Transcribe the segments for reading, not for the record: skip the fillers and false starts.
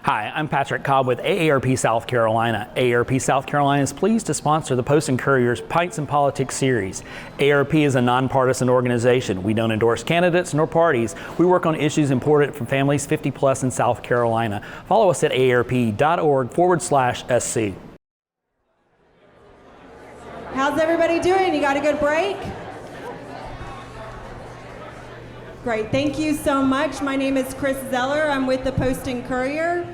Hi, I'm Patrick Cobb with AARP South Carolina. AARP South Carolina is pleased to sponsor the Post and Courier's Pints and Politics series. AARP is a nonpartisan organization. We don't endorse candidates nor parties. We work on issues important for families 50 plus in South Carolina. Follow us at aarp.org/SC. How's everybody doing? You got a good break? Great, thank you so much. My name is Chris Zeller. I'm with the Post and Courier.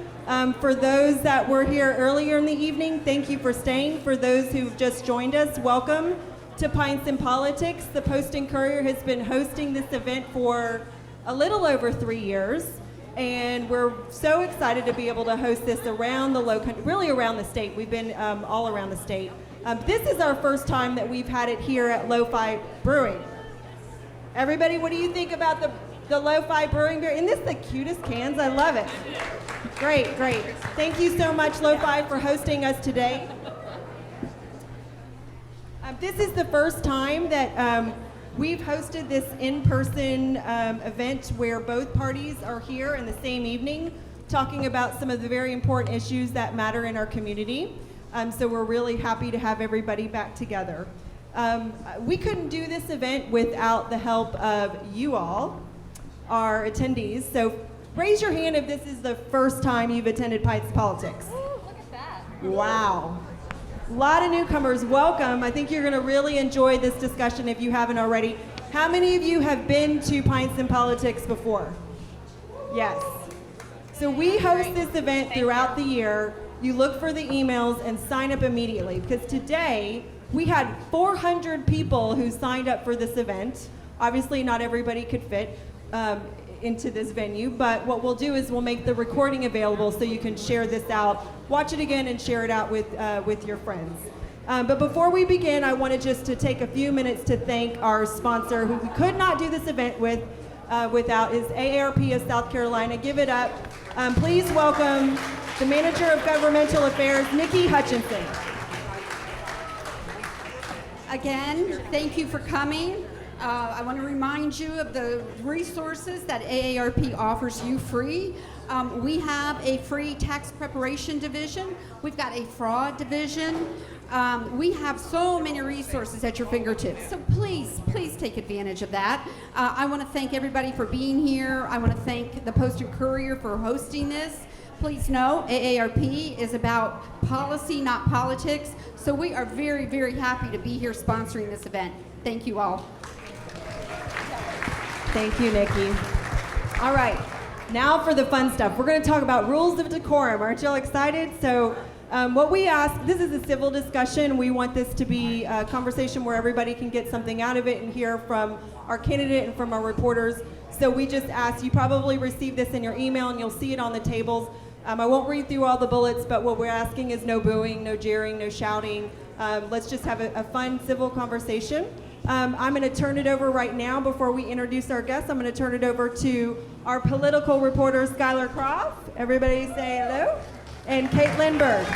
For those that were here earlier in the evening, thank you for staying. For those who've just joined us, welcome to Pints and Politics. The Post and Courier has been hosting this event for a little over 3 years, and we're so excited to be able to host this around the low country, really around the state. We've been all around the state. This is our first time that we've had it here at Lo-Fi Brewing. Everybody, what do you think about the Lo-Fi Brewing beer? Isn't this the cutest cans? I love it. Great, great. Thank you so much, Lo-Fi, for hosting us today. This is the first time that we've hosted this in-person event where both parties are here in the same evening talking about some of the very important issues that matter in our community. So we're really happy to have everybody back together. We couldn't do this event without the help of you all, our attendees. So raise your hand if this is the first time you've attended Pints Politics. Ooh, look at that. Wow. A lot of newcomers, welcome. I think you're going to really enjoy this discussion if you haven't already. How many of you have been to Pints and Politics before? Yes. So we host this event throughout the year. You look for the emails and sign up immediately, because today we had 400 people who signed up for this event. Obviously not everybody could fit into this venue, but what we'll do is we'll make the recording available so you can share this out, watch it again, and share it out with your friends. But before we begin, I wanted just to take a few minutes to thank our sponsor, who we could not do this event without, is AARP of South Carolina. Give it up. Please welcome the Manager of Governmental Affairs, Nikki Hutchinson. Again, thank you for coming. I want to remind you of the resources that AARP offers you free. We have a free tax preparation division. We've got a fraud division. We have so many resources at your fingertips. So please, please take advantage of that. I want to thank everybody for being here. I want to thank the Post and Courier for hosting this. Please know AARP is about policy, not politics. So we are very, very happy to be here sponsoring this event. Thank you all. Thank you, Nikki. All right, now for the fun stuff. We're going to talk about rules of decorum. Aren't y'all excited? So what we ask, this is a civil discussion. We want this to be a conversation where everybody can get something out of it and hear from our candidate and from our reporters. So we just ask, you probably received this in your email and you'll see it on the tables. I won't read through all the bullets, but what we're asking is no booing, no jeering, no shouting. Let's just have a fun civil conversation. I'm going to turn it over right now before we introduce our guests. I'm going to turn it over to our political reporter, Skylar Croft. Everybody say hello. And Kate Lindbergh.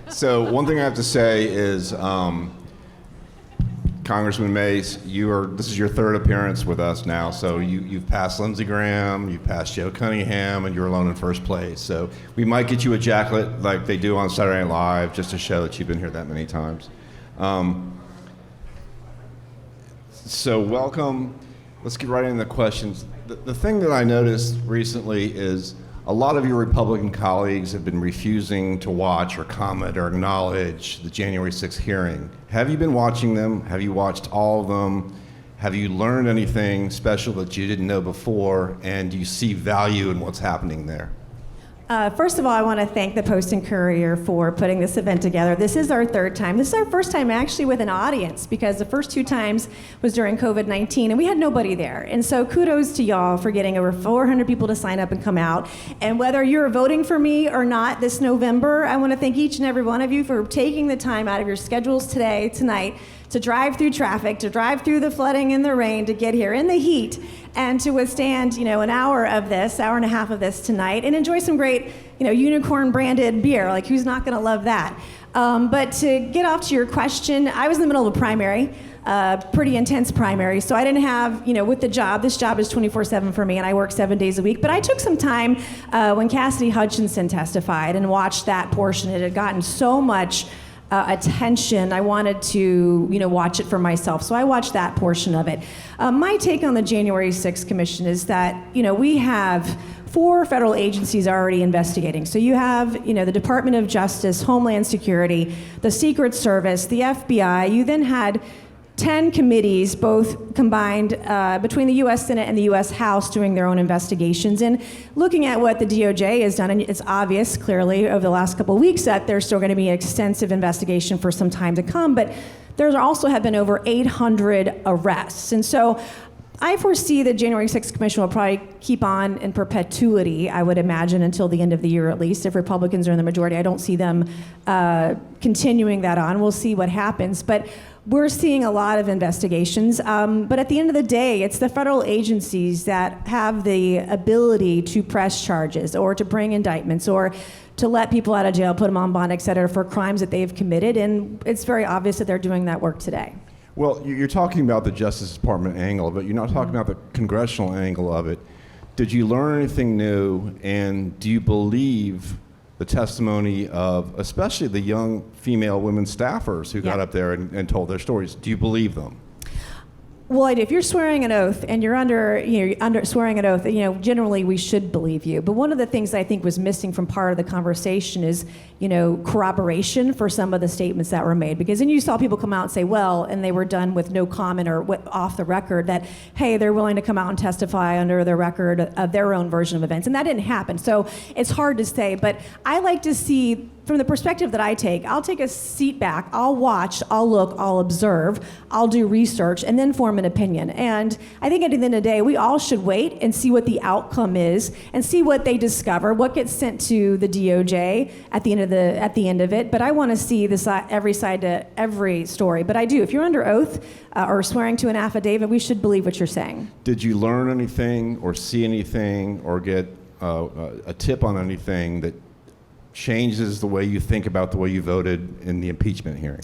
So one thing I have to say is, Congressman Mace, this is your third appearance with us now, so you've passed Lindsey Graham, you've passed Joe Cunningham, and you're alone in first place. So we might get you a jacket like they do on Saturday Night Live, just to show that you've been here that many times. So welcome. Let's get right into the questions. The thing that I noticed recently is a lot of your Republican colleagues have been refusing to watch or comment or acknowledge the January 6th hearing. Have you been watching them? Have you watched all of them? Have you learned anything special that you didn't know before? And do you see value in what's happening there? First of all, I want to thank the Post and Courier for putting this event together. This is our third time. This is our first time actually with an audience, because the first two times was during COVID-19 and we had nobody there. And so kudos to y'all for getting over 400 people to sign up and come out. And whether you're voting for me or not this November, I want to thank each and every one of you for taking the time out of your schedules tonight, to drive through traffic, to drive through the flooding and the rain, to get here in the heat, and to withstand, an hour and a half of this tonight, and enjoy some great, unicorn branded beer. Like, who's not going to love that? But to get off to your question, I was in the middle of a primary. pretty intense primary. So I didn't have, with the job, this job is 24/7 for me, and I work 7 days a week. But I took some time when Cassidy Hutchinson testified and watched that portion. It had gotten so much attention. I wanted to, watch it for myself. So I watched that portion of it. My take on the January 6th Commission is that, we have 4 federal agencies already investigating. So you have, the Department of Justice, Homeland Security, the Secret Service, the FBI. You then had 10 committees, both combined between the U.S. Senate and the U.S. House, doing their own investigations. And looking at what the DOJ has done, and it's obvious, clearly, over the last couple of weeks that there's still going to be an extensive investigation for some time to come. But there also have been over 800 arrests. And so I foresee the January 6th Commission will probably keep on in perpetuity, I would imagine, until the end of the year at least. If Republicans are in the majority, I don't see them continuing that on. We'll see what happens. But we're seeing a lot of investigations. But at the end of the day, it's the federal agencies that have the ability to press charges or to bring indictments or to let people out of jail, put them on bond, et cetera, for crimes that they've committed. And it's very obvious that they're doing that work today. Well, you're talking about the Justice Department angle, but you're not talking about the congressional angle of it. Did you learn anything new, and do you believe the testimony of especially the young female women staffers who got up there and told their stories? Do you believe them? Well, if you're swearing an oath and you're under swearing an oath, generally we should believe you. But one of the things I think was missing from part of the conversation is, corroboration for some of the statements that were made. Because then you saw people come out and say, well, and they were done with no comment or off the record that, hey, they're willing to come out and testify under the record of their own version of events. And that didn't happen. So it's hard to say. But I like to see, from the perspective that I take, I'll take a seat back, I'll watch, I'll look, I'll observe, I'll do research, and then form an opinion. And I think at the end of the day, we all should wait and see what the outcome is and see what they discover, what gets sent to the DOJ at the end of it. But I want to see every side to every story. But I do. If you're under oath or swearing to an affidavit, we should believe what you're saying. Did you learn anything or see anything or get a tip on anything that changes the way you think about the way you voted in the impeachment hearing?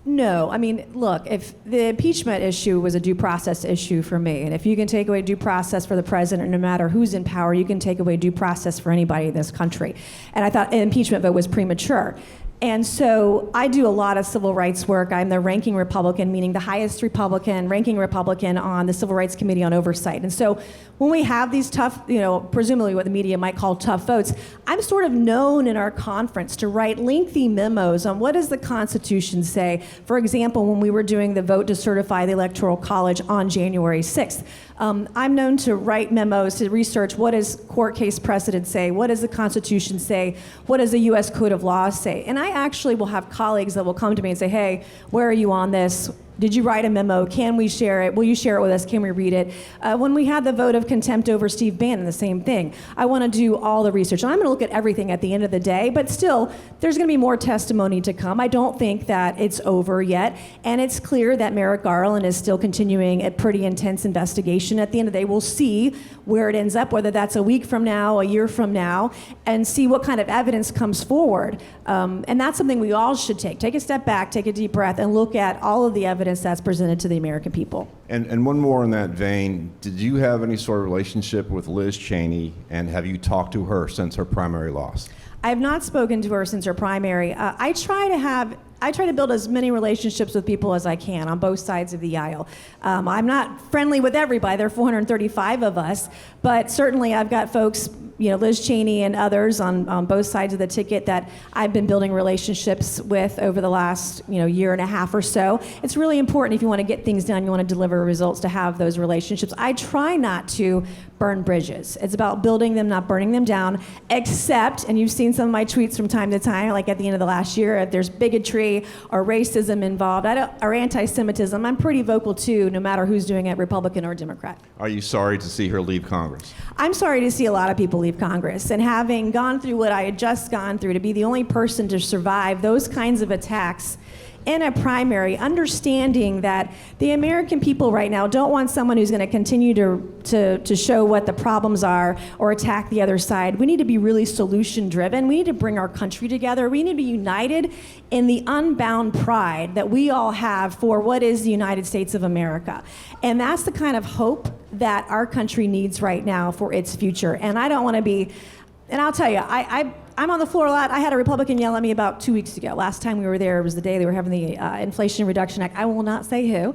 No. I mean, look, if the impeachment issue was a due process issue for me, and if you can take away due process for the president, no matter who's in power, you can take away due process for anybody in this country. And I thought an impeachment vote was premature. And so I do a lot of civil rights work. I'm the ranking Republican, meaning the highest ranking Republican on the Civil Rights Committee on Oversight. And so when we have these tough, presumably what the media might call tough votes, I'm sort of known in our conference to write lengthy memos on what does the Constitution say. For example, when we were doing the vote to certify the Electoral College on January 6th, I'm known to write memos to research what does court case precedent say, what does the Constitution say, what does the U.S. Code of Laws say. And I actually will have colleagues that will come to me and say, hey, where are you on this? Did you write a memo? Can we share it? Will you share it with us? Can we read it? When we had the vote of contempt over Steve Bannon, the same thing. I want to do all the research. And I'm going to look at everything at the end of the day, but still, there's going to be more testimony to come. I don't think that it's over yet. And it's clear that Merrick Garland is still continuing a pretty intense investigation. At the end of the day, we'll see where it ends up, whether that's a week from now, a year from now, and see what kind of evidence comes forward. And that's something we all should take. Take a step back, take a deep breath, and look at all of the evidence that's presented to the American people. And one more in that vein, did you have any sort of relationship with Liz Cheney, and have you talked to her since her primary loss? I have not spoken to her since her primary. I try to build as many relationships with people as I can on both sides of the aisle. I'm not friendly with everybody. There are 435 of us, but certainly I've got folks, Liz Cheney and others on both sides of the ticket that I've been building relationships with over the last year and a half or so. It's really important if you want to get things done, you want to deliver results, to have those relationships. I try not to burn bridges. It's about building them, not burning them down, except, and you've seen some of my tweets from time to time, like at the end of the last year, if there's bigotry or racism involved, or anti-Semitism, I'm pretty vocal too, no matter who's doing it, Republican or Democrat. Are you sorry to see her leave Congress? I'm sorry to see a lot of people leave Congress, and having gone through what I had just gone through, to be the only person to survive those kinds of attacks in a primary, understanding that the American people right now don't want someone who's going to continue to show what the problems are or attack the other side. We need to be really solution driven. We need to bring our country together. We need to be united in the unbound pride that we all have for what is the United States of America. And that's the kind of hope that our country needs right now for its future. And I don't want to be, and I'll tell you, I'm on the floor a lot. I had a Republican yell at me about 2 weeks ago. Last time we were there was the day they were having the Inflation Reduction Act. I will not say who.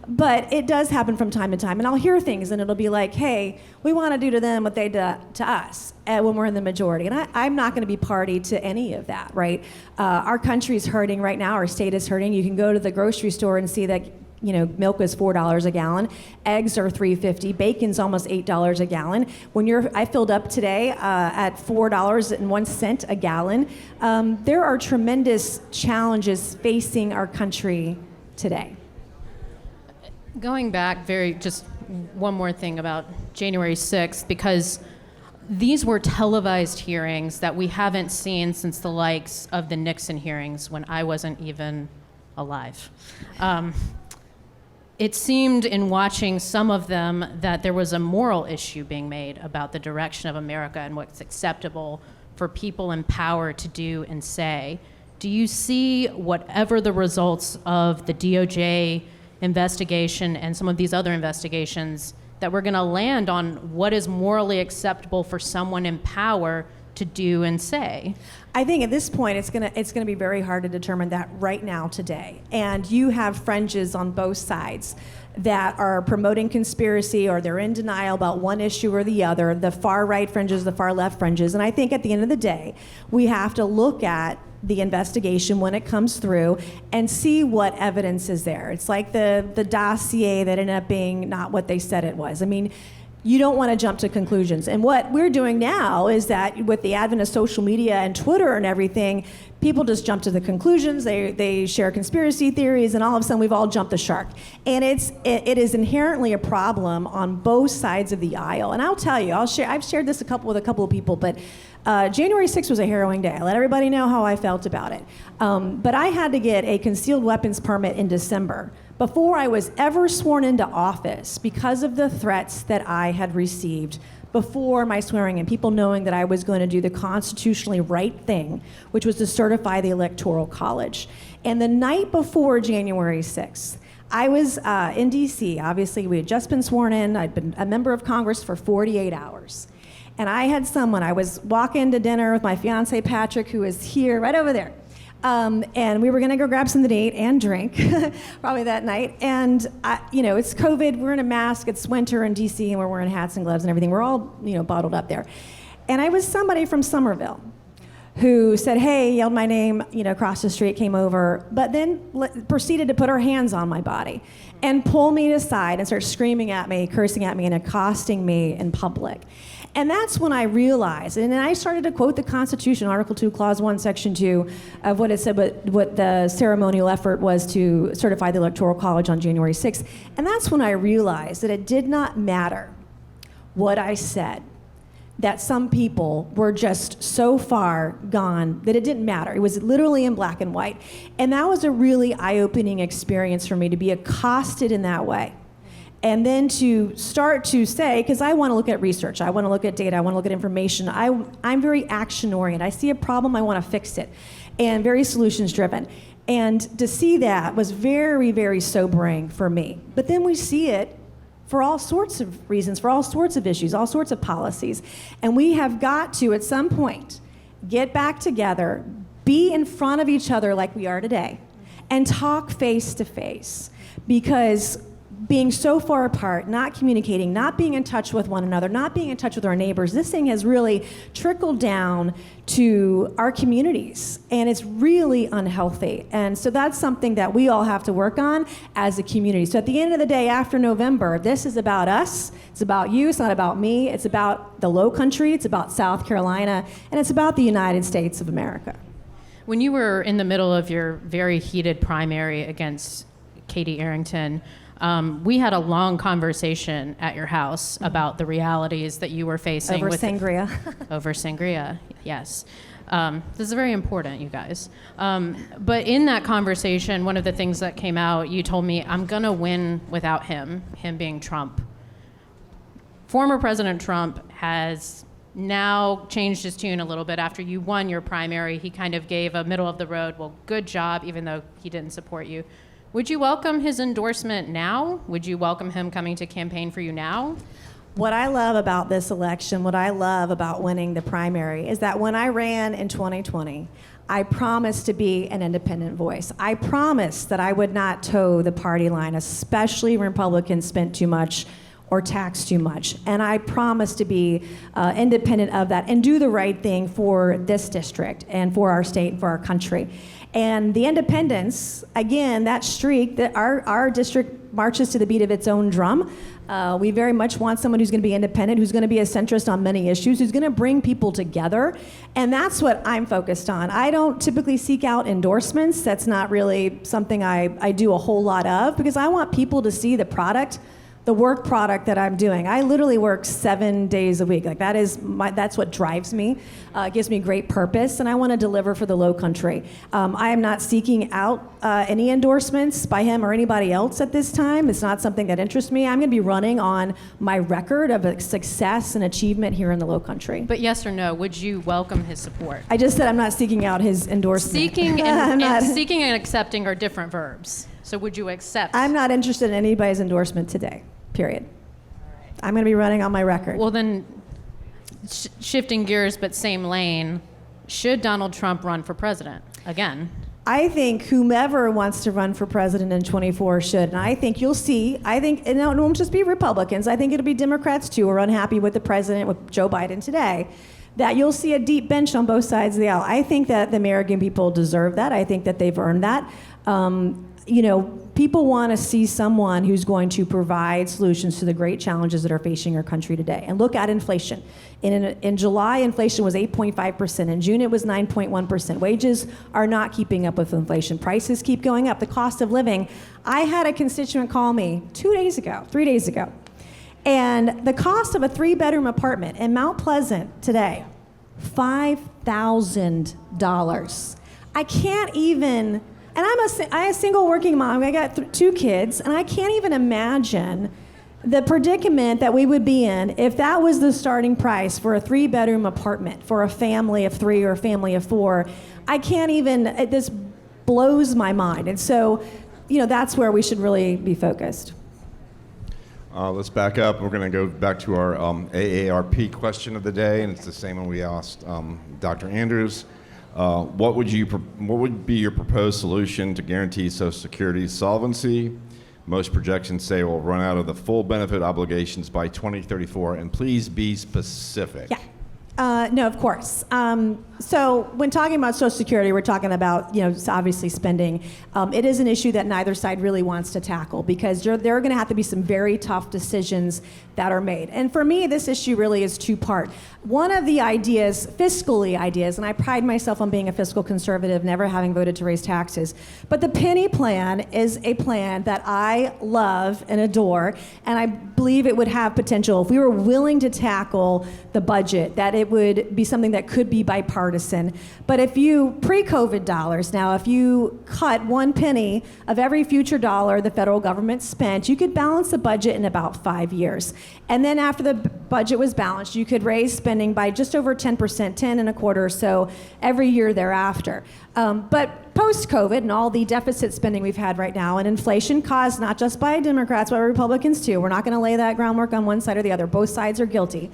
But it does happen from time to time. And I'll hear things and it'll be like, hey, we want to do to them what they do to us when we're in the majority. And I'm not going to be party to any of that, right? Our country is hurting right now. Our state is hurting. You can go to the grocery store and see that milk is $4 a gallon, eggs are $3.50, bacon's almost $8 a gallon. I filled up today at $4.01 a gallon. There are tremendous challenges facing our country today. Going back, just one more thing about January 6th, because these were televised hearings that we haven't seen since the likes of the Nixon hearings when I wasn't even alive. It seemed in watching some of them that there was a moral issue being made about the direction of America and what's acceptable for people in power to do and say. Do you see whatever the results of the DOJ investigation and some of these other investigations that we're going to land on what is morally acceptable for someone in power to do and say? I think at this point it's gonna be very hard to determine that right now today. And you have fringes on both sides that are promoting conspiracy or they're in denial about one issue or the other, the far right fringes, the far left fringes. And I think at the end of the day, we have to look at the investigation when it comes through and see what evidence is there. It's like the dossier that ended up being not what they said it was. I mean, you don't want to jump to conclusions. And what we're doing now is that with the advent of social media and Twitter and everything, people just jump to the conclusions, they share conspiracy theories, and all of a sudden we've all jumped the shark. And it is inherently a problem on both sides of the aisle. And I'll tell you, I've shared this with a couple of people, but January 6th was a harrowing day. I let everybody know how I felt about it. But I had to get a concealed weapons permit in December before I was ever sworn into office because of the threats that I had received before my swearing in, people knowing that I was going to do the constitutionally right thing, which was to certify the Electoral College. And the night before January 6th, I was in D.C. Obviously, we had just been sworn in. I'd been a member of Congress for 48 hours. And I was walking to dinner with my fiance, Patrick, who is here, right over there. And we were going to go grab something to eat and drink, probably that night. And, it's COVID. We're in a mask. It's winter in D.C., and we're wearing hats and gloves and everything. We're all, bottled up there. And I was somebody from Somerville who said, hey, yelled my name, across the street, came over, but then proceeded to put her hands on my body and pull me aside and start screaming at me, cursing at me, and accosting me in public. And that's when I realized, and then I started to quote the Constitution, Article 2, Clause 1, Section 2, of what it said, what the ceremonial effort was to certify the Electoral College on January 6th. And that's when I realized that it did not matter what I said, that some people were just so far gone that it didn't matter. It was literally in black and white. And that was a really eye-opening experience for me to be accosted in that way. And then to start to say, because I want to look at research, I want to look at data, I want to look at information. I'm very action-oriented. I see a problem, I want to fix it, and very solutions-driven. And to see that was very, very sobering for me. But then we see it for all sorts of reasons, for all sorts of issues, all sorts of policies. And we have got to, at some point, get back together, be in front of each other like we are today, and talk face to face. Because being so far apart, not communicating, not being in touch with one another, not being in touch with our neighbors, this thing has really trickled down to our communities, and it's really unhealthy. And so that's something that we all have to work on as a community. So at the end of the day, after November, this is about us, it's about you, it's not about me, it's about the Low Country, it's about South Carolina, and it's about the United States of America. When you were in the middle of your very heated primary against Katie Arrington, we had a long conversation at your house about the realities that you were facing. Over sangria. Over sangria, yes. This is very important, you guys. But in that conversation, one of the things that came out, you told me, I'm going to win without him being Trump. Former President Trump has now changed his tune a little bit. After you won your primary, he kind of gave a middle of the road, well, good job, even though he didn't support you. Would you welcome his endorsement now? Would you welcome him coming to campaign for you now? What I love about this election, what I love about winning the primary, is that when I ran in 2020, I promised to be an independent voice. I promised that I would not toe the party line, especially when Republicans spent too much or taxed too much. And I promised to be independent of that and do the right thing for this district and for our state and for our country. And the independents, again, that streak, that our district marches to the beat of its own drum. We very much want someone who's going to be independent, who's going to be a centrist on many issues, who's going to bring people together. And that's what I'm focused on. I don't typically seek out endorsements. That's not really something I do a whole lot of, because I want people to see the product, the work product that I'm doing. I literally work 7 days a week. Like that's what drives me. It gives me great purpose, and I want to deliver for the Low Country. I am not seeking out any endorsements by him or anybody else at this time. It's not something that interests me. I'm going to be running on my record of success and achievement here in the Low Country. But yes or no, would you welcome his support? I just said I'm not seeking out his endorsement. Seeking and seeking and accepting are different verbs. So would you accept? I'm not interested in anybody's endorsement today, period. I'm going to be running on my record. Well, then, shifting gears but same lane, should Donald Trump run for president again? I think whomever wants to run for president in 24 should. And I think you'll see, and it won't just be Republicans, I think it'll be Democrats too, who are unhappy with the president, with Joe Biden today, that you'll see a deep bench on both sides of the aisle. I think that the American people deserve that. I think that they've earned that. People want to see someone who's going to provide solutions to the great challenges that are facing our country today. And look at inflation. In July, inflation was 8.5%. In June, it was 9.1%. Wages are not keeping up with inflation. Prices keep going up. The cost of living. I had a constituent call me 3 days ago. And the cost of a 3-bedroom apartment in Mount Pleasant today, $5,000. I can't even... And I'm a single working mom. I got 2 kids, and I can't even imagine the predicament that we would be in if that was the starting price for a 3-bedroom apartment for a family of 3 or a family of 4. I can't even, this blows my mind. And so, that's where we should really be focused. Let's back up. We're going to go back to our AARP question of the day, and it's the same one we asked Dr. Andrews. What would be your proposed solution to guarantee Social Security's solvency? Most projections say we'll run out of the full benefit obligations by 2034, and please be specific. Yeah. No, of course. So when talking about Social Security, we're talking about, obviously spending. It is an issue that neither side really wants to tackle, because there are going to have to be some very tough decisions that are made. And for me, this issue really is 2-part. One of the ideas, fiscally ideas, and I pride myself on being a fiscal conservative, never having voted to raise taxes, but the penny plan is a plan that I love and adore, and I believe it would have potential if we were willing to tackle the budget, that it would be something that could be bipartisan. But if you, pre-COVID dollars now, if you cut 1 penny of every future dollar the federal government spent, you could balance the budget in about 5 years. And then after the budget was balanced, you could raise spending by just over 10%, 10 and a quarter or so every year thereafter. But post-COVID and all the deficit spending we've had right now, and inflation caused not just by Democrats, but Republicans too. We're not going to lay that groundwork on one side or the other. Both sides are guilty.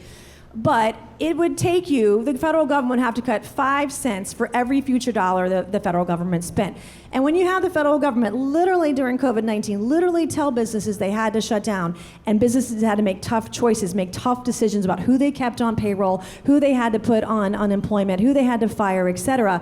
But it would take you, the federal government would have to cut 5 cents for every future dollar the federal government spent. And when you have the federal government literally during COVID-19, literally tell businesses they had to shut down, and businesses had to make tough choices, make tough decisions about who they kept on payroll, who they had to put on unemployment, who they had to fire, et cetera.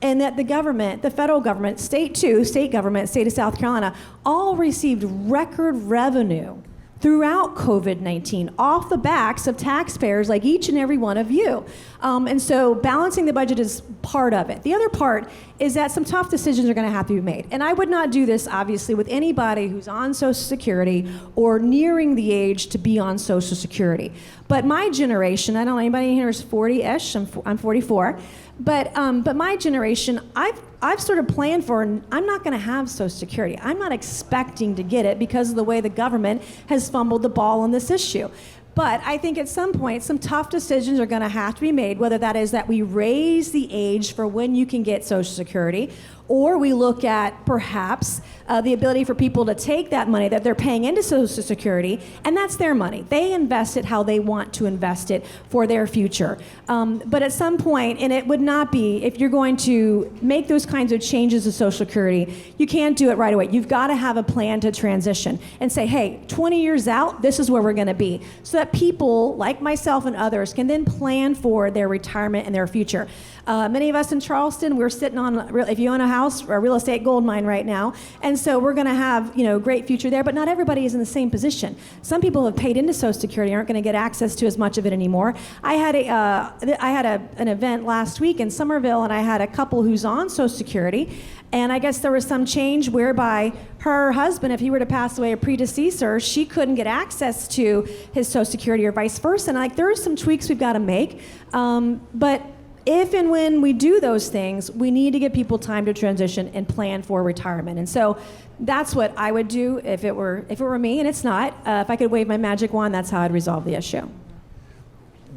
And that the government, the federal government, state too, state government, state of South Carolina, all received record revenue throughout COVID-19 off the backs of taxpayers like each and every one of you. And so balancing the budget is part of it. The other part is that some tough decisions are going to have to be made. And I would not do this, obviously, with anybody who's on Social Security or nearing the age to be on Social Security. But my generation, I don't know, anybody here is 40-ish, I'm 44. But my generation, I've sort of planned for, I'm not going to have Social Security. I'm not expecting to get it because of the way the government has fumbled the ball on this issue. But I think at some point, some tough decisions are going to have to be made, whether that is that we raise the age for when you can get Social Security, or we look at perhaps the ability for people to take that money that they're paying into Social Security, and that's their money. They invest it how they want to invest it for their future. But at some point, and it would not be, if you're going to make those kinds of changes to Social Security, you can't do it right away. You've got to have a plan to transition and say, hey, 20 years out, this is where we're going to be, so that people like myself and others can then plan for their retirement and their future. Many of us in Charleston, we're sitting on, if you own a house, a real estate gold mine right now, and so we're going to have, great future there, but not everybody is in the same position. Some people have paid into Social Security, aren't going to get access to as much of it anymore. I had an event last week in Somerville, and I had a couple who's on Social Security, and I guess there was some change whereby her husband, if he were to pass away, a predecessor, she couldn't get access to his Social Security or vice versa. And there are some tweaks we've got to make, but if and when we do those things, we need to give people time to transition and plan for retirement. And so that's what I would do if it were me, and it's not. If I could wave my magic wand, that's how I'd resolve the issue.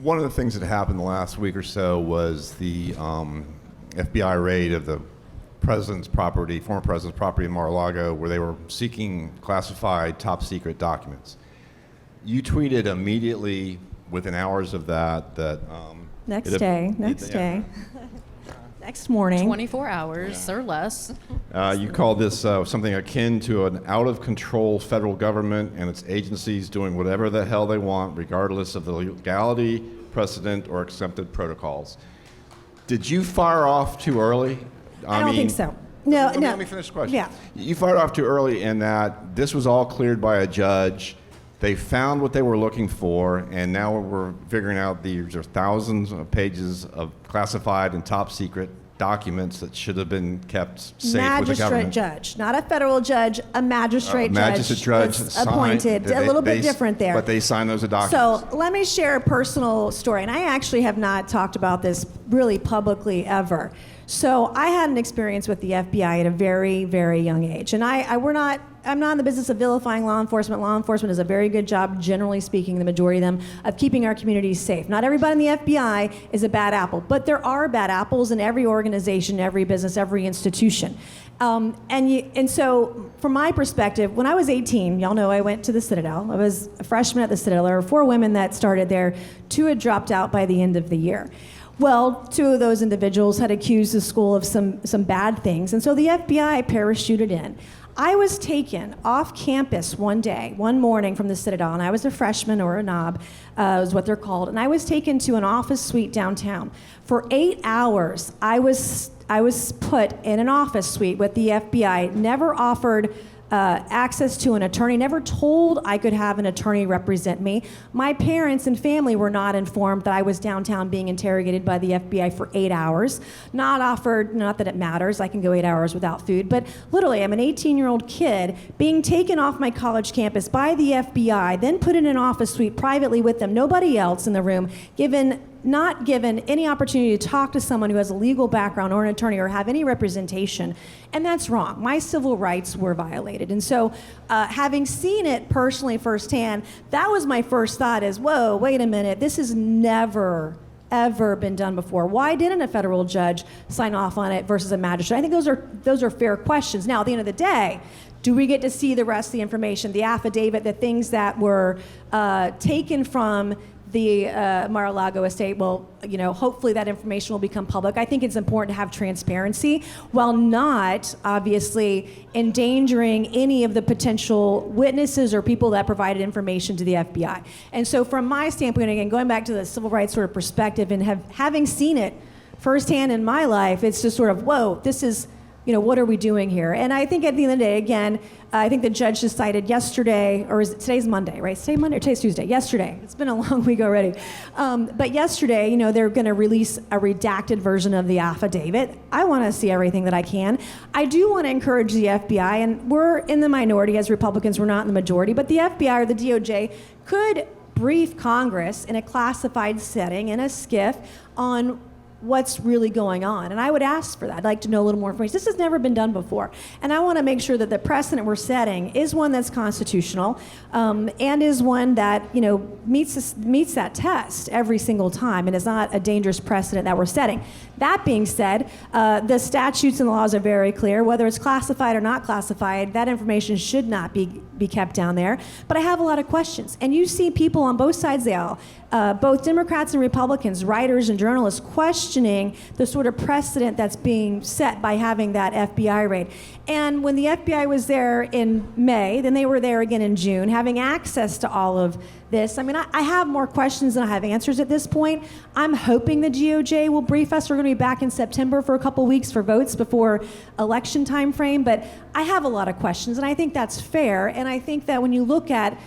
One of the things that happened the last week or so was the FBI raid of the former president's property in Mar-a-Lago, where they were seeking classified top secret documents. You tweeted immediately within hours of that Next day. Next morning. 24 hours or less. You called this something akin to an out-of-control federal government and its agencies doing whatever the hell they want, regardless of the legality, precedent, or accepted protocols. Did you fire off too early? I don't think so. No. Let me finish the question. Yeah. You fired off too early in that this was all cleared by a judge. They found what they were looking for, and now we're figuring out these are thousands of pages of classified and top secret documents that should have been kept safe with the government. Magistrate judge, not a federal judge, a magistrate judge that's appointed. A little bit different there. But they signed those documents. So let me share a personal story, and I actually have not talked about this really publicly ever. So I had an experience with the FBI at a very, very young age, and I'm not in the business of vilifying law enforcement. Law enforcement does a very good job, generally speaking, the majority of them, of keeping our communities safe. Not everybody in the FBI is a bad apple, but there are bad apples in every organization, every business, every institution. And so, from my perspective, when I was 18, y'all know I went to the Citadel. I was a freshman at the Citadel. There were 4 women that started there. 2 had dropped out by the end of the year. Well, 2 of those individuals had accused the school of some bad things, and so the FBI parachuted in. I was taken off campus one morning from the Citadel, and I was a freshman, or a knob, is what they're called, and I was taken to an office suite downtown. For 8 hours, I was put in an office suite with the FBI, never offered access to an attorney, never told I could have an attorney represent me. My parents and family were not informed that I was downtown being interrogated by the FBI for 8 hours. Not offered, not that it matters, I can go 8 hours without food, but literally I'm an 18-year-old kid being taken off my college campus by the FBI, then put in an office suite privately with them, nobody else in the room, not given any opportunity to talk to someone who has a legal background or an attorney or have any representation. And that's wrong. My civil rights were violated. And so having seen it personally firsthand, that was my first thought is, whoa, wait a minute, this has never, ever been done before. Why didn't a federal judge sign off on it versus a magistrate? I think those are fair questions. Now, at the end of the day, do we get to see the rest of the information, the affidavit, the things that were taken from the Mar-a-Lago estate? Well, hopefully that information will become public. I think it's important to have transparency while not obviously endangering any of the potential witnesses or people that provided information to the FBI. And so from my standpoint, again, going back to the civil rights sort of perspective and having seen it firsthand in my life, it's just sort of, whoa, this is, what are we doing here? And I think at the end of the day, again, I think the judge decided yesterday, or today's Monday, right? Today Monday or today's Tuesday? Yesterday. It's been a long week already. But yesterday, they're going to release a redacted version of the affidavit. I want to see everything that I can. I do want to encourage the FBI, and we're in the minority as Republicans, we're not in the majority, but the FBI or the DOJ could brief Congress in a classified setting, in a SCIF, on what's really going on. And I would ask for that. I'd like to know a little more information. This has never been done before. And I want to make sure that the precedent we're setting is one that's constitutional, and is one that, meets that test every single time and is not a dangerous precedent that we're setting. That being said, the statutes and laws are very clear. Whether it's classified or not classified, that information should not be kept down there. But I have a lot of questions. And you see people on both sides of the aisle, both Democrats and Republicans, writers and journalists, questioning the sort of precedent that's being set by having that FBI raid. And when the FBI was there in May, then they were there again in June, having access to all of this. I mean, I have more questions than I have answers at this point. I'm hoping the DOJ will brief us. We're going to be back in September for a couple weeks for votes before election time frame. But I have a lot of questions, and I think that's fair. And I think that when you look at,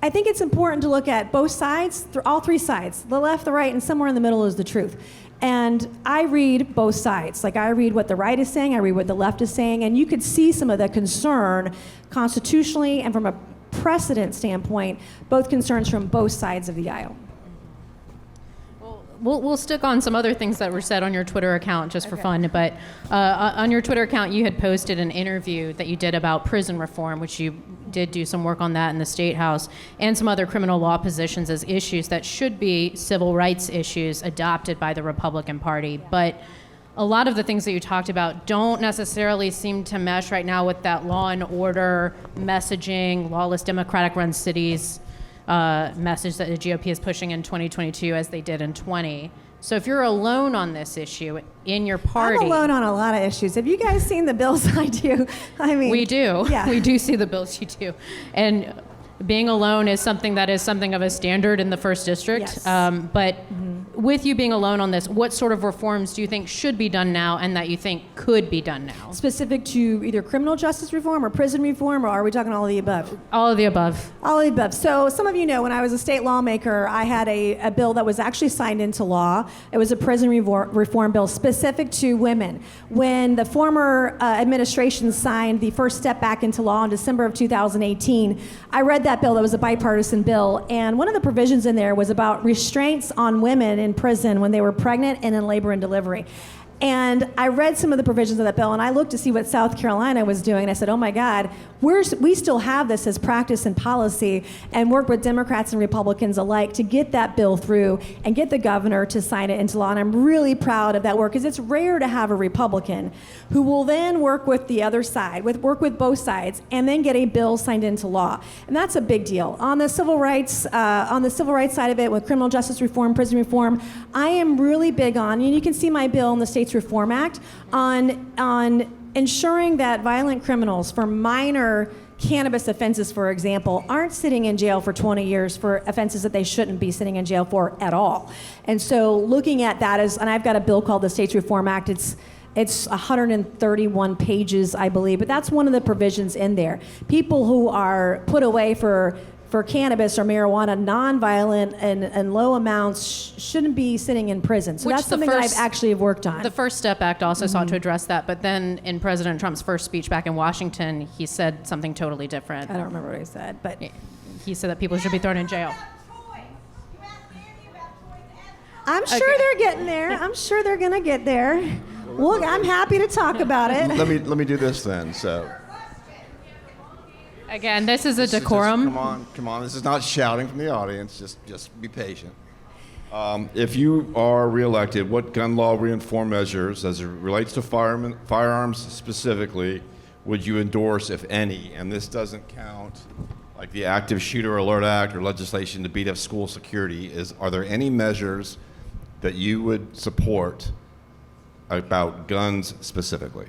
I think it's important to look at both sides, all three sides, the left, the right, and somewhere in the middle is the truth. And I read both sides. Like, I read what the right is saying, I read what the left is saying, and you could see some of the concern constitutionally and from a precedent standpoint, both concerns from both sides of the aisle. We'll stick on some other things that were said on your Twitter account just for fun, but on your Twitter account you had posted an interview that you did about prison reform, which you did do some work on that in the State House, and some other criminal law positions as issues that should be civil rights issues adopted by the Republican Party. But a lot of the things that you talked about don't necessarily seem to mesh right now with that law and order messaging, lawless Democratic-run cities message that the GOP is pushing in 2022 as they did in 20. So if you're alone on this issue in your party... I'm alone on a lot of issues. Have you guys seen the bills I do? I mean... We do. Yeah. We do see the bills you do. And being alone is something that is something of a standard in the 1st District. Yes. But with you being alone on this, what sort of reforms do you think should be done now and that you think could be done now? Specific to either criminal justice reform or prison reform, or are we talking all of the above? All of the above. All of the above. So some of you know when I was a state lawmaker, I had a bill that was actually signed into law. It was a prison reform bill specific to women. When the former administration signed the first step back into law in December of 2018, I read that bill. That was a bipartisan bill. And one of the provisions in there was about restraints on women in prison when they were pregnant and in labor and delivery. And I read some of the provisions of that bill, and I looked to see what South Carolina was doing, and I said, oh my God, we still have this as practice and policy, and work with Democrats and Republicans alike to get that bill through and get the governor to sign it into law. And I'm really proud of that work, because it's rare to have a Republican who will then work with the other side, work with both sides, and then get a bill signed into law. And that's a big deal. On the civil rights side of it, with criminal justice reform, prison reform, I am really big on, and you can see my bill in the States Reform Act, on ensuring that violent criminals for minor cannabis offenses, for example, aren't sitting in jail for 20 years for offenses that they shouldn't be sitting in jail for at all. And so looking at that and I've got a bill called the States Reform Act. It's 131 pages, I believe, but that's one of the provisions in there. People who are put away for cannabis or marijuana, nonviolent and low amounts, shouldn't be sitting in prison. So that's something that I've actually worked on. The First Step Act also sought to address that, but then in President Trump's first speech back in Washington, he said something totally different. I don't remember what he said, but... He said that people should be thrown in jail. I'm sure they're getting there. I'm sure they're going to get there. Well, I'm happy to talk about it. Let me do this then. So... Again, this is a decorum. Come on. This is not shouting from the audience. Just be patient. If you are reelected, what gun law reform measures, as it relates to firearms specifically, would you endorse, if any? And this doesn't count like the Active Shooter Alert Act or legislation to beat up school security. Are there any measures that you would support about guns specifically?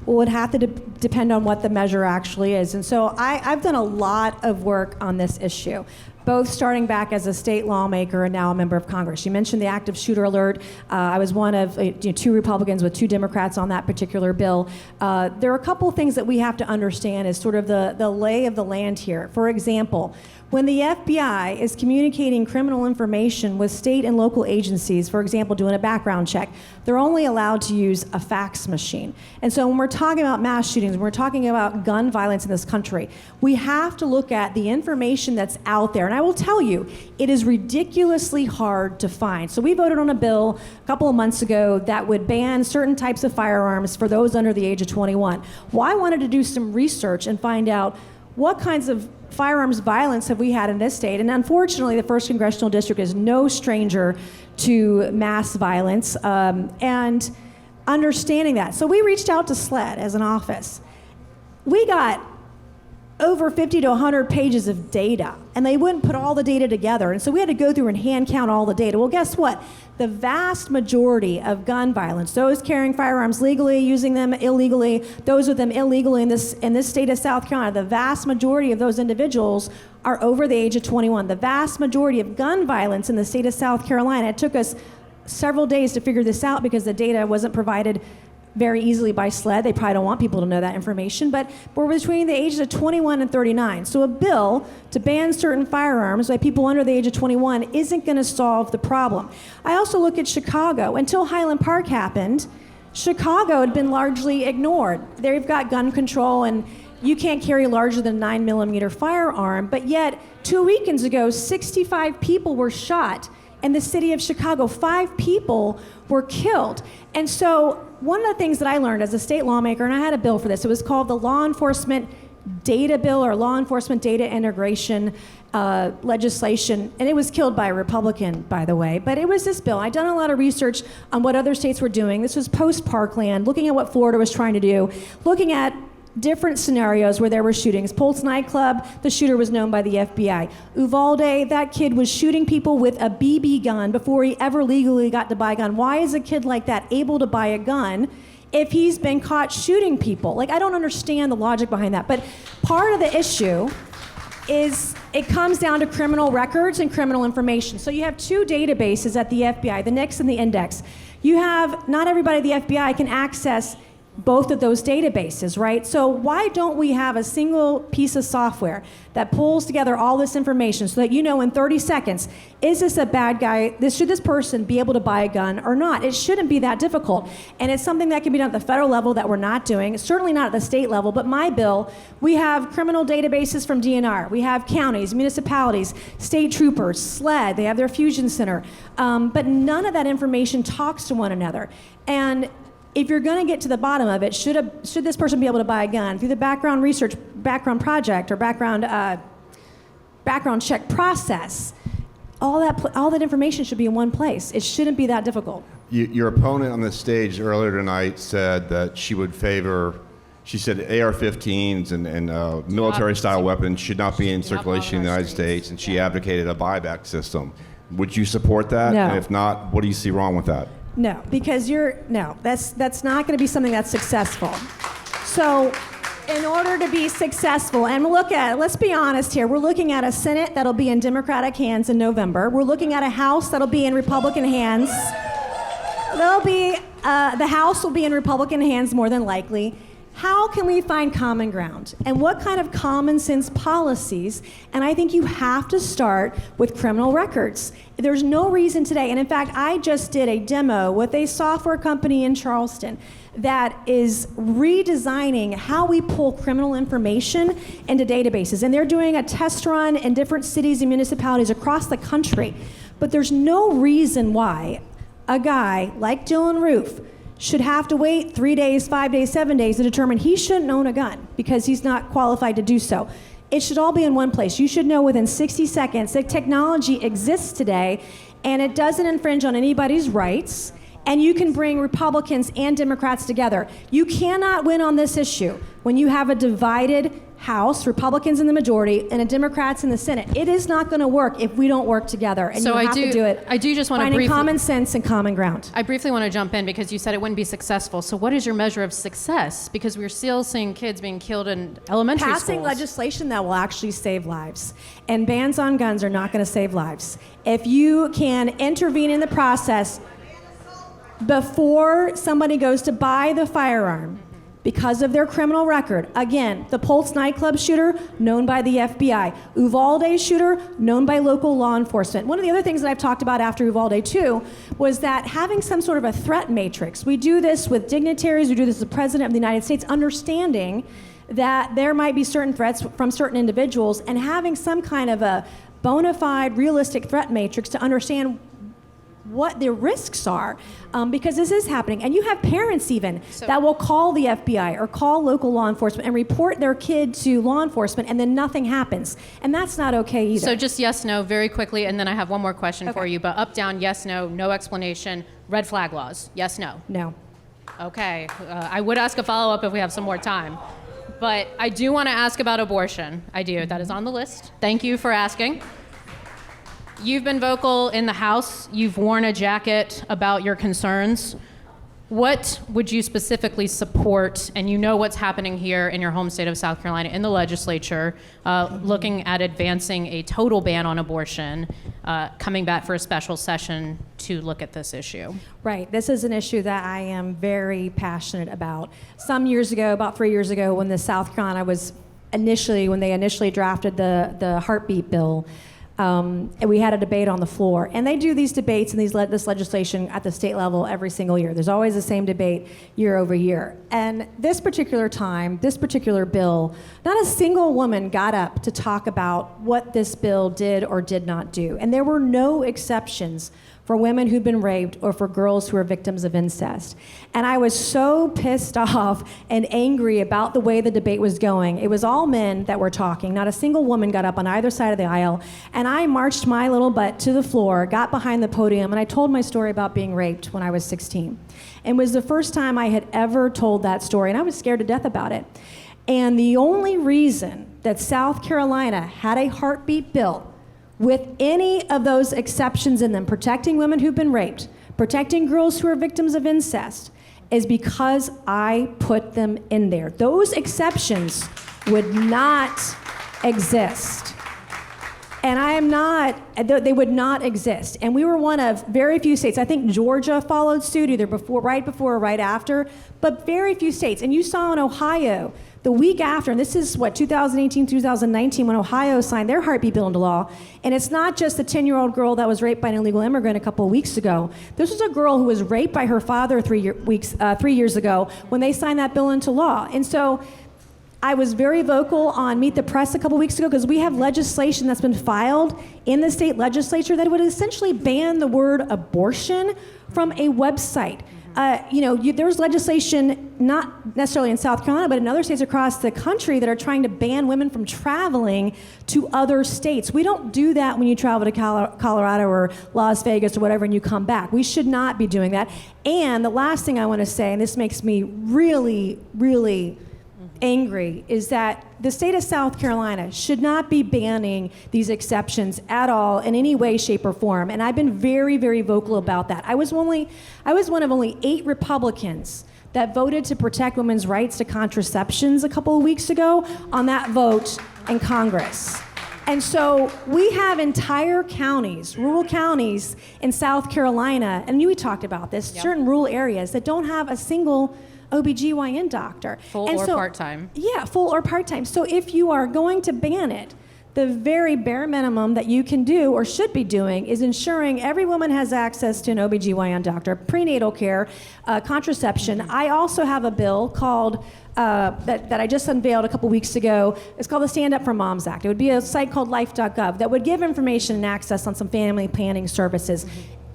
Well, it would have to depend on what the measure actually is. And so I've done a lot of work on this issue, both starting back as a state lawmaker and now a member of Congress. You mentioned the active shooter alert. I was one of 2 Republicans with 2 Democrats on that particular bill. There are a couple of things that we have to understand as sort of the lay of the land here. For example, When the FBI is communicating criminal information with state and local agencies, for example, doing a background check, they're only allowed to use a fax machine. And so when we're talking about mass shootings, when we're talking about gun violence in this country, we have to look at the information that's out there. And I will tell you, it is ridiculously hard to find. So we voted on a bill a couple of months ago that would ban certain types of firearms for those under the age of 21. Well, I wanted to do some research and find out what kinds of firearms violence have we had in this state. And unfortunately, the 1st Congressional District is no stranger to mass violence and understanding that. So we reached out to SLED as an office. We got over 50 to 100 pages of data, and they wouldn't put all the data together. And so we had to go through and hand count all the data. Well, guess what? The vast majority of gun violence, those carrying firearms legally, using them illegally, those with them illegally in this state of South Carolina, the vast majority of those individuals are over the age of 21. The vast majority of gun violence in the state of South Carolina, it took us several days to figure this out because the data wasn't provided very easily by SLED. They probably don't want people to know that information, but we're between the ages of 21 and 39. So a bill to ban certain firearms by people under the age of 21 isn't going to solve the problem. I also look at Chicago. Until Highland Park happened, Chicago had been largely ignored. They've got gun control, and you can't carry larger than 9mm firearm, but yet 2 weekends ago, 65 people were shot in the city of Chicago. 5 people were killed. And so one of the things that I learned as a state lawmaker, and I had a bill for this, it was called the Law Enforcement Data Bill, or Law Enforcement Data Integration legislation, and it was killed by a Republican, by the way, but it was this bill. I'd done a lot of research on what other states were doing. This was post-Parkland, looking at what Florida was trying to do, looking at different scenarios where there were shootings. Pulse nightclub, the shooter was known by the FBI. Uvalde, that kid was shooting people with a BB gun before he ever legally got to buy a gun. Why is a kid like that able to buy a gun if he's been caught shooting people? Like, I don't understand the logic behind that. But part of the issue is it comes down to criminal records and criminal information. So you have 2 databases at the FBI, the NICS and the Index. You have, not everybody at the FBI can access both of those databases, right? So why don't we have a single piece of software that pulls together all this information so that you know in 30 seconds, is this a bad guy? Should this person be able to buy a gun or not? It shouldn't be that difficult. And it's something that can be done at the federal level that we're not doing, certainly not at the state level, but my bill, we have criminal databases from DNR. We have counties, municipalities, state troopers, SLED, they have their fusion center. But none of that information talks to one another. And if you're going to get to the bottom of it, should this person be able to buy a gun through the background research, background project, or background check process? All that information should be in one place. It shouldn't be that difficult. Your opponent on the stage earlier tonight said that she would favor. She said AR-15s and military-style weapons should not be in circulation in the United States, and she advocated a buyback system. Would you support that? No. And if not, what do you see wrong with that? No, because that's not going to be something that's successful. So in order to be successful, and let's be honest here, we're looking at a Senate that'll be in Democratic hands in November. We're looking at a House that'll be in Republican hands. The House will be in Republican hands more than likely. How can we find common ground? And what kind of common sense policies? And I think you have to start with criminal records. There's no reason today, and in fact, I just did a demo with a software company in Charleston that is redesigning how we pull criminal information into databases. And they're doing a test run in different cities and municipalities across the country. But there's no reason why a guy like Dylan Roof should have to wait 3 days, 5 days, 7 days to determine he shouldn't own a gun because he's not qualified to do so. It should all be in one place. You should know within 60 seconds that technology exists today and it doesn't infringe on anybody's rights, and you can bring Republicans and Democrats together. You cannot win on this issue when you have a divided House, Republicans in the majority, and a Democrats in the Senate. It is not going to work if we don't work together, and so you have to do it. I do just want to finding briefly, common sense and common ground. I briefly want to jump in because you said it wouldn't be successful. So what is your measure of success? Because we're still seeing kids being killed in elementary Passing schools. legislation that will actually save lives. And bans on guns are not going to save lives. If you can intervene in the process before somebody goes to buy the firearm, because of their criminal record. Again, the Pulse nightclub shooter, known by the FBI. Uvalde shooter, known by local law enforcement. One of the other things that I've talked about after Uvalde too was that having some sort of a threat matrix. We do this with dignitaries, we do this with the President of the United States, understanding that there might be certain threats from certain individuals, and having some kind of a bona fide, realistic threat matrix to understand what the risks are, because this is happening. And you have parents even that will call the FBI or call local law enforcement and report their kid to law enforcement, and then nothing happens. And that's not okay either. So just yes, no, very quickly, and then I have one more question for you. But up, down, yes, no, no explanation. Red flag laws, yes, no. No. Okay, I would ask a follow-up if we have some more time. But I do want to ask about abortion. I do. That is on the list. Thank you for asking. You've been vocal in the House. You've worn a jacket about your concerns. What would you specifically support? And you know what's happening here in your home state of South Carolina in the legislature, looking at advancing a total ban on abortion, coming back for a special session to look at this issue. Right. This is an issue that I am very passionate about. Some years ago, about 3 years ago, when the South Carolina was when they initially drafted the heartbeat bill, and we had a debate on the floor. And they do these debates and this legislation at the state level every single year. There's always the same debate year over year. And this particular time, this particular bill, not a single woman got up to talk about what this bill did or did not do. And there were no exceptions for women who'd been raped or for girls who were victims of incest. And I was so pissed off and angry about the way the debate was going. It was all men that were talking. Not a single woman got up on either side of the aisle. And I marched my little butt to the floor, got behind the podium, and I told my story about being raped when I was 16. It was the first time I had ever told that story, and I was scared to death about it. And the only reason that South Carolina had a heartbeat bill with any of those exceptions in them, protecting women who've been raped, protecting girls who are victims of incest, is because I put them in there. Those exceptions would not exist. And they would not exist. And we were one of very few states. I think Georgia followed suit either right before or right after, but very few states. And you saw in Ohio, the week after, and this is 2018, 2019, when Ohio signed their heartbeat bill into law. And it's not just the 10-year-old girl that was raped by an illegal immigrant a couple of weeks ago. This was a girl who was raped by her father 3 years ago when they signed that bill into law. And so I was very vocal on Meet the Press a couple weeks ago because we have legislation that's been filed in the state legislature that would essentially ban the word abortion from a website. There's legislation, not necessarily in South Carolina, but in other states across the country that are trying to ban women from traveling to other states. We don't do that when you travel to Colorado or Las Vegas or whatever and you come back. We should not be doing that. And the last thing I want to say, and this makes me really, really angry, is that the state of South Carolina should not be banning these exceptions at all in any way, shape, or form. And I've been very, very vocal about that. I was one of only 8 Republicans that voted to protect women's rights to contraceptions a couple of weeks ago on that vote in Congress. And so we have entire counties, rural counties in South Carolina, and we talked about this, certain rural areas that don't have a single OBGYN doctor. Full or part-time. Yeah, full or part-time. So if you are going to ban it, the very bare minimum that you can do or should be doing is ensuring every woman has access to an OBGYN doctor, prenatal care, contraception. I also have a bill called, that I just unveiled a couple weeks ago. It's called the Stand Up for Moms Act. It would be a site called life.gov that would give information and access on some family planning services,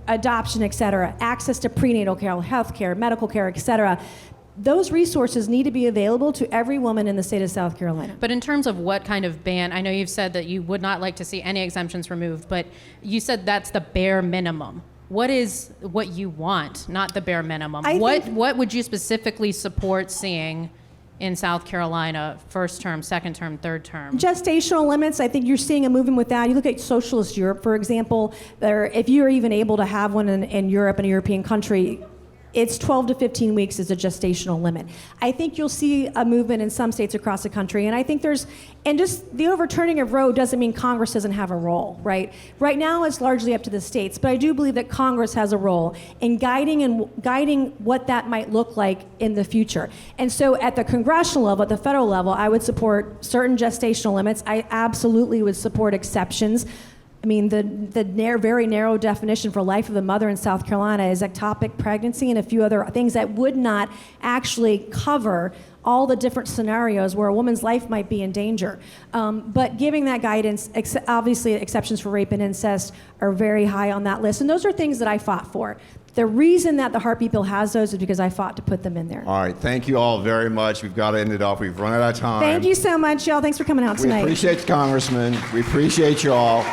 adoption, et cetera, access to prenatal care, health care, medical care, et cetera. Those resources need to be available to every woman in the state of South Carolina. But in terms of what kind of ban, I know you've said that you would not like to see any exemptions removed, but you said that's the bare minimum. What is what you want, not the bare minimum? What would you specifically support seeing in South Carolina, first term, second term, third term? Gestational limits, I think you're seeing a movement with that. You look at socialist Europe, for example, if you're even able to have one in Europe, in a European country, it's 12 to 15 weeks is a gestational limit. I think you'll see a movement in some states across the country, and I think just the overturning of Roe doesn't mean Congress doesn't have a role, right? Right now it's largely up to the states, but I do believe that Congress has a role in guiding what that might look like in the future. And so at the congressional level, at the federal level, I would support certain gestational limits. I absolutely would support exceptions. I mean, the very narrow definition for life of the mother in South Carolina is ectopic pregnancy and a few other things that would not actually cover all the different scenarios where a woman's life might be in danger. But giving that guidance, obviously exceptions for rape and incest are very high on that list. And those are things that I fought for. The reason that the Heartbeat Bill has those is because I fought to put them in there. All right, thank you all very much. We've got to end it off. We've run out of time. Thank you so much, y'all. Thanks for coming out tonight. We appreciate the congressman. We appreciate you all.